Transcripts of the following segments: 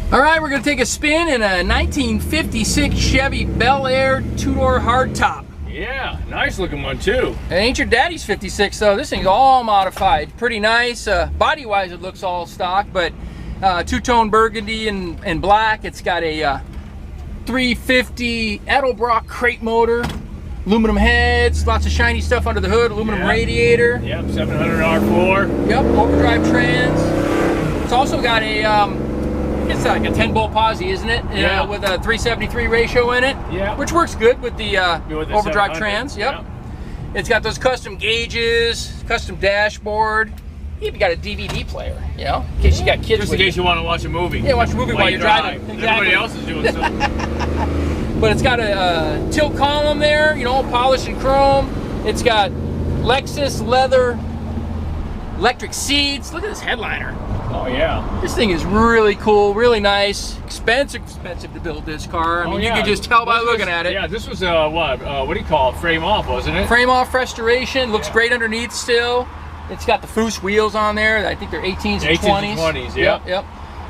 All right, we're gonna take a spin in a 1956 Chevy Bel Air two-door hardtop. Yeah, nice looking one too. It ain't your daddy's 56 though. This thing's all modified. Pretty nice. Body-wise, it looks all stock, but two-tone burgundy and black. It's got a 350 Edelbrock crate motor, aluminum heads, lots of shiny stuff under the hood, aluminum radiator. Yep, 700 R4. Yep, overdrive trans. It's also got a it's like a 10 Bolt Posi, isn't it? Yeah. With a 373 ratio in it. Yeah. Which works good with the overdrive trans. Yep. Yeah. It's got those custom gauges, custom dashboard. You even got a DVD player, you know, in case you got kids. Just in case you want to watch a movie. Yeah, watch a movie while you're driving. Exactly. Everybody else is doing something. But it's got a tilt column there, you know, polished in chrome. It's got Lexus leather electric seats. Look at this headliner. Oh yeah. This thing is really cool, really nice. Expensive to build this car. I mean, you can just tell by looking at it. Yeah, this was what do you call it? Frame off, wasn't it? Frame off restoration. Looks great underneath still. It's got the Foose wheels on there. I think they're 18s and 20s. 18s and 20s, yeah. Yep.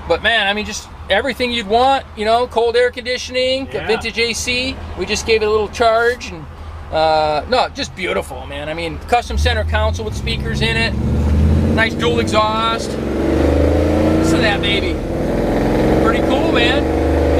But man, I mean, just everything you'd want. You know, cold air conditioning, vintage AC. We just gave it a little charge, and no, just beautiful, man. I mean, custom center console with speakers in it. Nice dual exhaust. Listen to that baby. Pretty cool, man.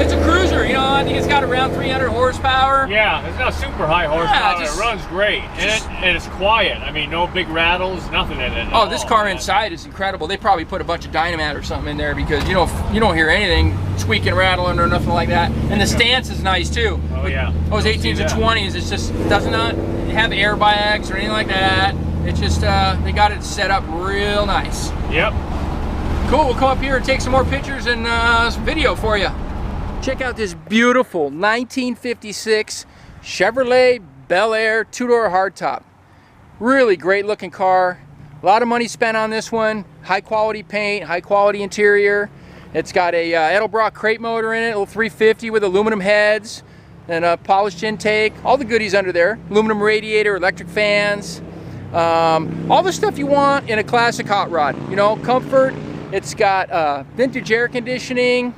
It's a cruiser, you know. I think it's got around 300 horsepower. Yeah, it's not super high horsepower. Just, it runs great, and it's quiet. I mean, no big rattles, nothing in it. Oh, this car inside is incredible. They probably put a bunch of dynamite or something in there because you don't hear anything squeaking, rattling, or nothing like that. And the stance is nice too. Oh yeah. Those 18s and 20s, it's just does not have airbags or anything like that. It's just they got it set up real nice. Yep. Cool. We'll come up here and take some more pictures and some video for you. Check out this beautiful 1956 Chevrolet Bel Air two-door hardtop. Really great looking car. A lot of money spent on this one. High quality paint, high quality interior. It's got a Edelbrock crate motor in it, a little 350 with aluminum heads and a polished intake. All the goodies under there. Aluminum radiator, electric fans. All the stuff you want in a classic hot rod. You know, comfort. It's got vintage air conditioning,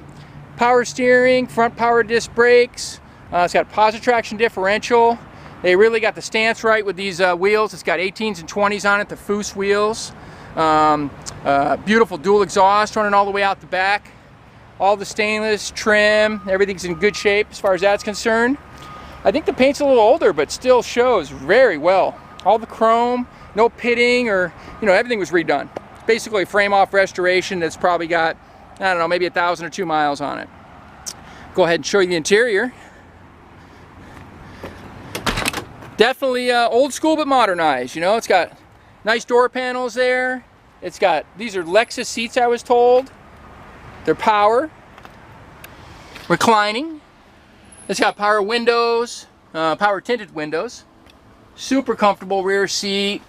power steering, front power disc brakes. It's got Posi-traction differential. They really got the stance right with these wheels. It's got 18s and 20s on it, the Foose wheels. Beautiful dual exhaust running all the way out the back. All the stainless trim, everything's in good shape as far as that's concerned. I think the paint's a little older, but still shows very well. All the chrome, no pitting, or everything was redone. It's basically a frame off restoration that's probably got, I don't know, maybe 1,000 or 2 miles on it. Go ahead and show you the interior. Definitely old school but modernized. You know, it's got nice door panels there. It's got, these are Lexus seats, I was told. They're power, reclining. It's got power windows, power tinted windows. Super comfortable rear seat.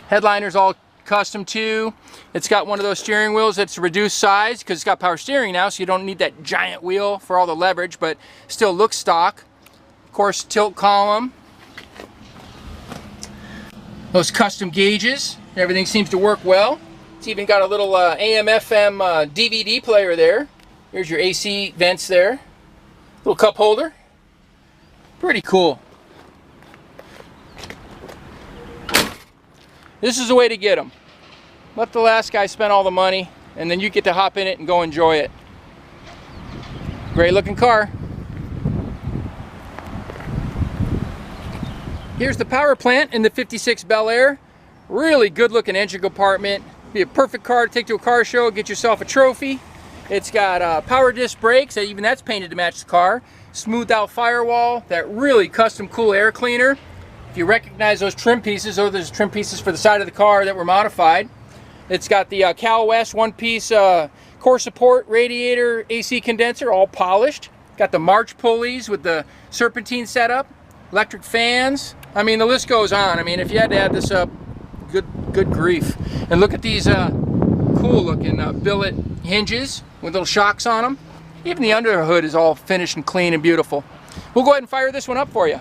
Headliner's all custom too. It's got one of those steering wheels that's reduced size because it's got power steering now, so you don't need that giant wheel for all the leverage, but still looks stock. Of course, tilt column. Those custom gauges. Everything seems to work well. It's even got a little AM/FM DVD player there. Here's your AC vents there. Little cup holder. Pretty cool. This is the way to get them. Let the last guy spend all the money, and then you get to hop in it and go enjoy it. Great looking car. Here's the power plant in the 56 Bel Air. Really good looking engine compartment. Be a perfect car to take to a car show, get yourself a trophy. It's got power disc brakes, even that's painted to match the car. Smoothed out firewall, that really custom cool air cleaner. If you recognize those trim pieces, those trim pieces for the side of the car that were modified. It's got the Cal West one-piece core support radiator AC condenser, all polished. Got the March pulleys with the serpentine setup, electric fans. I mean, the list goes on. I mean, if you had to add this up, good grief. And look at these cool looking billet hinges with little shocks on them. Even the underhood is all finished and clean and beautiful. We'll go ahead and fire this one up for you.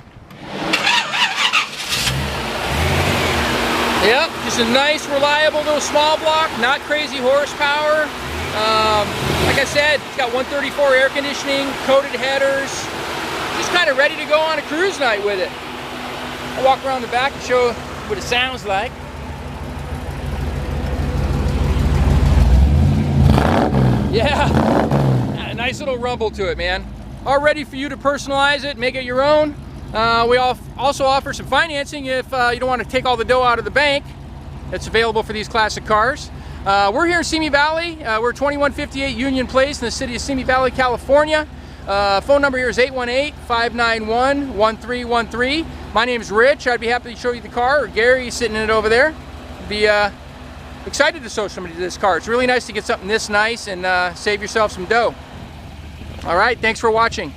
Yep, just a nice, reliable little small block, not crazy horsepower. Like I said, it's got 134 air conditioning, coated headers, just kind of ready to go on a cruise night with it. I'll walk around the back and show what it sounds like. Yeah, a nice little rumble to it, man. All ready for you to personalize it, make it your own. We also offer some financing if you don't want to take all the dough out of the bank. It's available for these classic cars. We're here in Simi Valley. We're 2158 Union Place in the city of Simi Valley, California. Phone number here is 818-591-1313. My name is Rich. I'd be happy to show you the car, or Gary sitting in it over there. Be excited to show somebody this car. It's really nice to get something this nice and save yourself some dough. All right, thanks for watching.